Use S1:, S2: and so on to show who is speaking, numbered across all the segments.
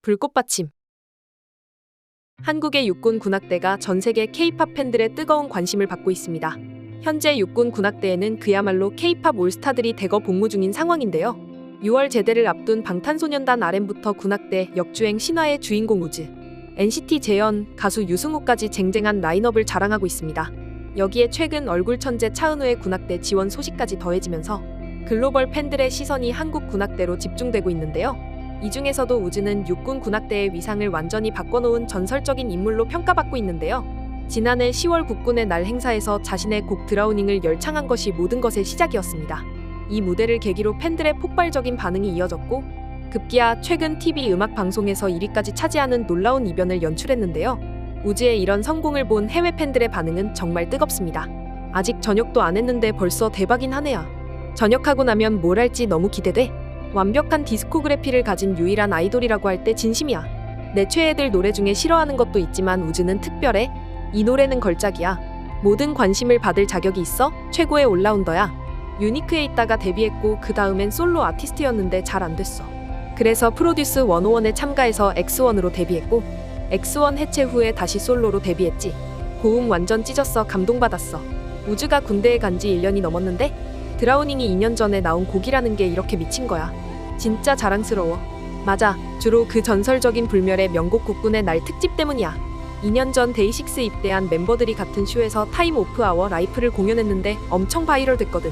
S1: 불꽃받침. 한국의 육군 군악대가 전 세계 K-팝 팬들의 뜨거운 관심을 받고 있습니다. 현재 육군 군악대에는 그야말로 K-팝 올스타들이 대거 복무 중인 상황인데요. 6월 제대를 앞둔 방탄소년단 RM부터 군악대, 역주행 신화의 주인공 우즈, NCT 재현, 가수 유승우까지 쟁쟁한 라인업을 자랑하고 있습니다. 여기에 최근 얼굴 천재 차은우의 군악대 지원 소식까지 더해지면서 글로벌 팬들의 시선이 한국 군악대로 집중되고 있는데요. 이 중에서도 우즈는 육군 군악대의 위상을 완전히 바꿔놓은 전설적인 인물로 평가받고 있는데요. 지난해 10월 국군의 날 행사에서 자신의 곡 드라우닝을 열창한 것이 모든 것의 시작이었습니다. 이 무대를 계기로 팬들의 폭발적인 반응이 이어졌고 급기야 최근 TV 음악 방송에서 1위까지 차지하는 놀라운 이변을 연출했는데요. 우즈의 이런 성공을 본 해외 팬들의 반응은 정말 뜨겁습니다. 아직 전역도 안 했는데 벌써 대박인 한 해야. 전역하고 나면 뭘 할지 너무 기대돼. 완벽한 디스코그래피를 가진 유일한 아이돌이라고 할 때 진심이야. 내 최애들 노래 중에 싫어하는 것도 있지만 우즈는 특별해. 이 노래는 걸작이야. 모든 관심을 받을 자격이 있어. 최고의 올라운더야. 유니크에 있다가 데뷔했고 그 다음엔 솔로 아티스트였는데 잘 안 됐어. 그래서 프로듀스 101에 참가해서 X1으로 데뷔했고 X1 해체 후에 다시 솔로로 데뷔했지. 고음 완전 찢었어. 감동받았어. 우즈가 군대에 간 지 1년이 넘었는데 드라우닝이 2년 전에 나온 곡이라는 게 이렇게 미친 거야. 진짜 자랑스러워. 맞아. 주로 그 전설적인 불멸의 명곡 국군의 날 특집 때문이야. 2년 전 데이식스 입대한 멤버들이 같은 쇼에서 타임 오프 아워 라이프를 공연했는데 엄청 바이럴 됐거든.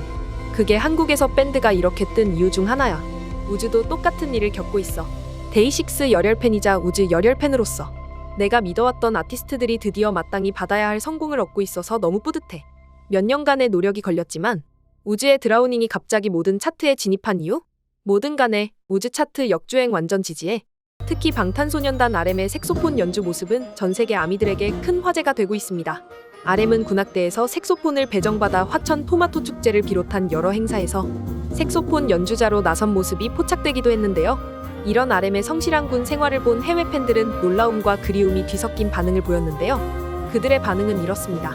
S1: 그게 한국에서 밴드가 이렇게 뜬 이유 중 하나야. 우즈도 똑같은 일을 겪고 있어. 데이식스 열혈팬이자 우즈 열혈팬으로서 내가 믿어왔던 아티스트들이 드디어 마땅히 받아야 할 성공을 얻고 있어서 너무 뿌듯해. 몇 년간의 노력이 걸렸지만 우즈의 드라우닝이 갑자기 모든 차트에 진입한 이유? 뭐든 간에 우즈 차트 역주행 완전 지지해. 특히 방탄소년단 RM의 색소폰 연주 모습은 전 세계 아미들에게 큰 화제가 되고 있습니다. RM은 군악대에서 색소폰을 배정받아 화천 토마토 축제를 비롯한 여러 행사에서 색소폰 연주자로 나선 모습이 포착되기도 했는데요. 이런 RM의 성실한 군 생활을 본 해외 팬들은 놀라움과 그리움이 뒤섞인 반응을 보였는데요. 그들의 반응은 이렇습니다.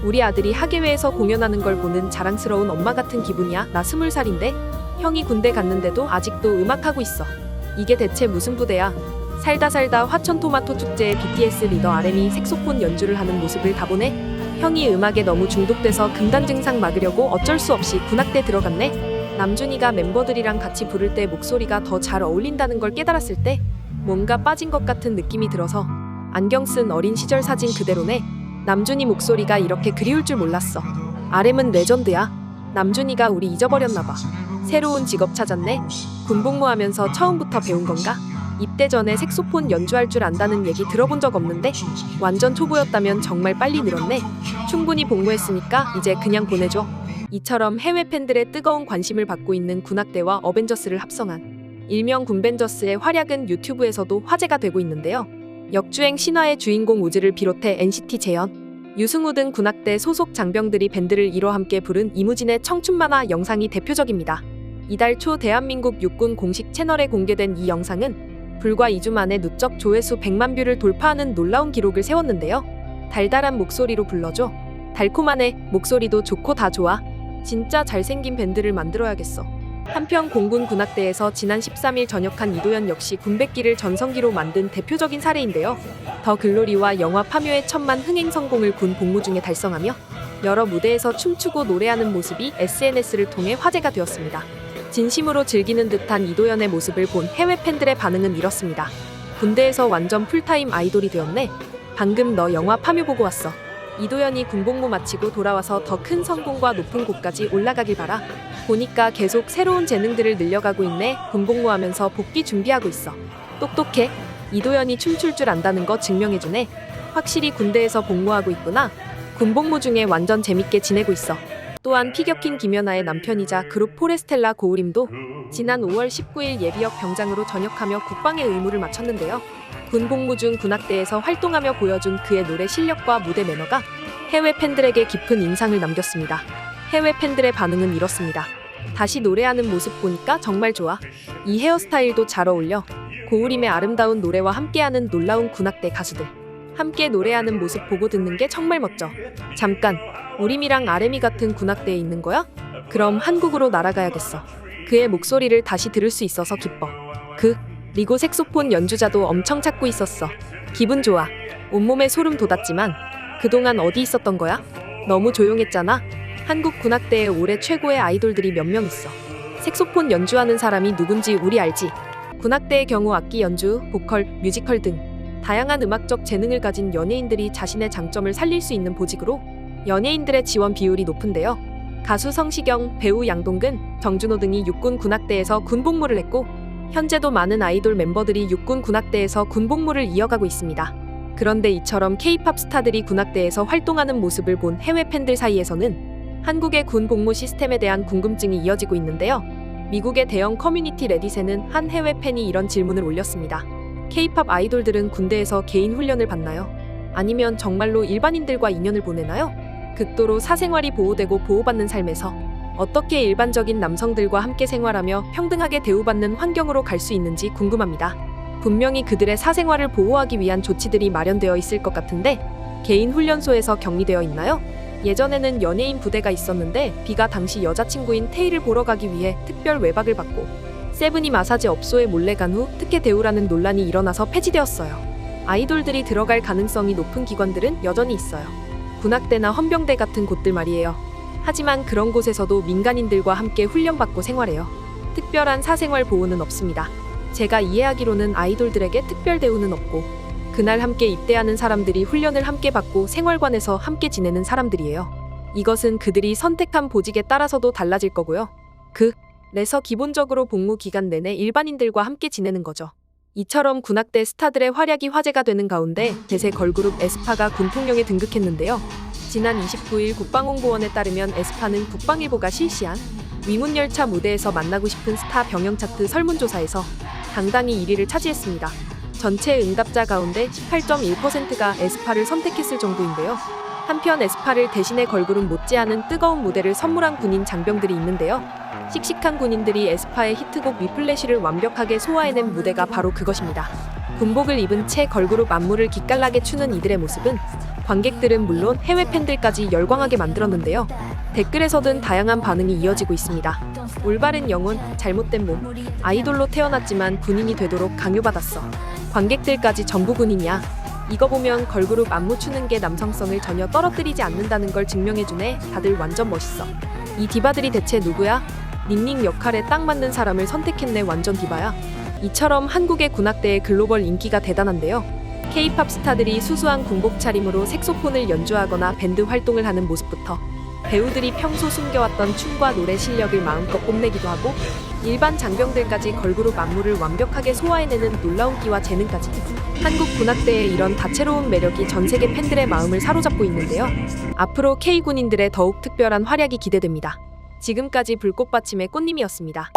S1: 우리 아들이 하계회에서 공연하는 걸 보는 자랑스러운 엄마 같은 기분이야. 나 20살인데 형이 군대 갔는데도 아직도 음악하고 있어. 이게 대체 무슨 부대야. 살다 화천 토마토 축제에 BTS 리더 RM이 색소폰 연주를 하는 모습을 다 보네. 형이 음악에 너무 중독돼서 금단 증상 막으려고 어쩔 수 없이 군악대 들어갔네. 남준이가 멤버들이랑 같이 부를 때 목소리가 더 잘 어울린다는 걸 깨달았을 때 뭔가 빠진 것 같은 느낌이 들어서 안경 쓴 어린 시절 사진 그대로네. 남준이 목소리가 이렇게 그리울 줄 몰랐어. RM은 레전드야. 남준이가 우리 잊어버렸나봐. 새로운 직업 찾았네. 군복무하면서 처음부터 배운 건가? 입대 전에 색소폰 연주할 줄 안다는 얘기 들어본 적 없는데 완전 초보였다면 정말 빨리 늘었네. 충분히 복무했으니까 이제 그냥 보내줘. 이처럼 해외 팬들의 뜨거운 관심을 받고 있는 군악대와 어벤져스를 합성한 일명 군벤져스의 활약은 유튜브에서도 화제가 되고 있는데요. 역주행 신화의 주인공 우즈를 비롯해 NCT 재현, 유승우 등 군악대 소속 장병들이 밴드를 이뤄 함께 부른 이무진의 청춘 만화 영상이 대표적입니다. 이달 초 대한민국 육군 공식 채널에 공개된 이 영상은 불과 2주 만에 누적 조회수 100만 뷰를 돌파하는 놀라운 기록을 세웠는데요. 달달한 목소리로 불러줘. 달콤하네. 목소리도 좋고 다 좋아. 진짜 잘생긴 밴드를 만들어야겠어. 한편 공군 군악대에서 지난 13일 전역한 이도현 역시 군백기를 전성기로 만든 대표적인 사례인데요. 더 글로리와 영화 파묘의 천만 흥행 성공을 군 복무 중에 달성하며 여러 무대에서 춤추고 노래하는 모습이 SNS를 통해 화제가 되었습니다. 진심으로 즐기는 듯한 이도현의 모습을 본 해외 팬들의 반응은 이렇습니다. 군대에서 완전 풀타임 아이돌이 되었네. 방금 너 영화 파묘 보고 왔어. 이도현이 군복무 마치고 돌아와서 더 큰 성공과 높은 곳까지 올라가길 바라. 보니까 계속 새로운 재능들을 늘려가고 있네. 군복무하면서 복귀 준비하고 있어. 똑똑해. 이도현이 춤출 줄 안다는 거 증명해주네. 확실히 군대에서 복무하고 있구나. 군복무 중에 완전 재밌게 지내고 있어. 또한 피겨킹 김연아의 남편이자 그룹 포레스텔라 고우림도 지난 5월 19일 예비역 병장으로 전역하며 국방의 의무를 마쳤는데요. 군 복무 중 군악대에서 활동하며 보여준 그의 노래 실력과 무대 매너가 해외 팬들에게 깊은 인상을 남겼습니다. 해외 팬들의 반응은 이렇습니다. 다시 노래하는 모습 보니까 정말 좋아. 이 헤어스타일도 잘 어울려. 고우림의 아름다운 노래와 함께하는 놀라운 군악대 가수들. 함께 노래하는 모습 보고 듣는 게 정말 멋져. 잠깐, 우림이랑 RM이 같은 군악대에 있는 거야? 그럼 한국으로 날아가야겠어. 그의 목소리를 다시 들을 수 있어서 기뻐. 리고 색소폰 연주자도 엄청 찾고 있었어. 기분 좋아. 온몸에 소름 돋았지만 그동안 어디 있었던 거야? 너무 조용했잖아. 한국 군악대에 올해 최고의 아이돌들이 몇 명 있어. 색소폰 연주하는 사람이 누군지 우리 알지? 군악대의 경우 악기 연주, 보컬, 뮤지컬 등 다양한 음악적 재능을 가진 연예인들이 자신의 장점을 살릴 수 있는 보직으로 연예인들의 지원 비율이 높은데요. 가수 성시경, 배우 양동근, 정준호 등이 육군 군악대에서 군복무를 했고 현재도 많은 아이돌 멤버들이 육군 군악대에서 군복무를 이어가고 있습니다. 그런데 이처럼 K-팝 스타들이 군악대에서 활동하는 모습을 본 해외 팬들 사이에서는 한국의 군 복무 시스템에 대한 궁금증이 이어지고 있는데요. 미국의 대형 커뮤니티 레딧에는 한 해외 팬이 이런 질문을 올렸습니다. K-팝 아이돌들은 군대에서 개인 훈련을 받나요? 아니면 정말로 일반인들과 인연을 보내나요? 극도로 사생활이 보호되고 보호받는 삶에서 어떻게 일반적인 남성들과 함께 생활하며 평등하게 대우받는 환경으로 갈 수 있는지 궁금합니다. 분명히 그들의 사생활을 보호하기 위한 조치들이 마련되어 있을 것 같은데 개인 훈련소에서 격리되어 있나요? 예전에는 연예인 부대가 있었는데 B가 당시 여자친구인 테이를 보러 가기 위해 특별 외박을 받고 세븐이 마사지 업소에 몰래 간 후 특혜 대우라는 논란이 일어나서 폐지되었어요. 아이돌들이 들어갈 가능성이 높은 기관들은 여전히 있어요. 군악대나 헌병대 같은 곳들 말이에요. 하지만 그런 곳에서도 민간인들과 함께 훈련받고 생활해요. 특별한 사생활 보호는 없습니다. 제가 이해하기로는 아이돌들에게 특별 대우는 없고 그날 함께 입대하는 사람들이 훈련을 함께 받고 생활관에서 함께 지내는 사람들이에요. 이것은 그들이 선택한 보직에 따라서도 달라질 거고요. 그래서 기본적으로 복무 기간 내내 일반인들과 함께 지내는 거죠. 이처럼 군악대 스타들의 활약이 화제가 되는 가운데 대세 걸그룹 에스파가 군통령에 등극했는데요. 지난 29일 국방홍보원에 따르면 에스파는 국방일보가 실시한 위문열차 무대에서 만나고 싶은 스타 병영 차트 설문조사에서 당당히 1위를 차지했습니다. 전체 응답자 가운데 18.1%가 에스파를 선택했을 정도인데요. 한편 에스파를 대신해 걸그룹 못지않은 뜨거운 무대를 선물한 군인 장병들이 있는데요. 씩씩한 군인들이 에스파의 히트곡 위플래시를 완벽하게 소화해낸 무대가 바로 그것입니다. 군복을 입은 채 걸그룹 안무를 기깔나게 추는 이들의 모습은 관객들은 물론 해외 팬들까지 열광하게 만들었는데요. 댓글에서든 다양한 반응이 이어지고 있습니다. 올바른 영혼, 잘못된 몸, 아이돌로 태어났지만 군인이 되도록 강요받았어. 관객들까지 전부 군인이야. 이거 보면 걸그룹 안무 추는 게 남성성을 전혀 떨어뜨리지 않는다는 걸 증명해주네. 다들 완전 멋있어. 이 디바들이 대체 누구야? 닝닝 역할에 딱 맞는 사람을 선택했네. 완전 디바야. 이처럼 한국의 군악대의 글로벌 인기가 대단한데요. K-팝 스타들이 수수한 군복 차림으로 색소폰을 연주하거나 밴드 활동을 하는 모습부터 배우들이 평소 숨겨왔던 춤과 노래 실력을 마음껏 뽐내기도 하고 일반 장병들까지 걸그룹 안무를 완벽하게 소화해내는 놀라운 끼와 재능까지 한국 군악대의 이런 다채로운 매력이 전 세계 팬들의 마음을 사로잡고 있는데요. 앞으로 K군인들의 더욱 특별한 활약이 기대됩니다. 지금까지 불꽃받침의 꽃님이었습니다.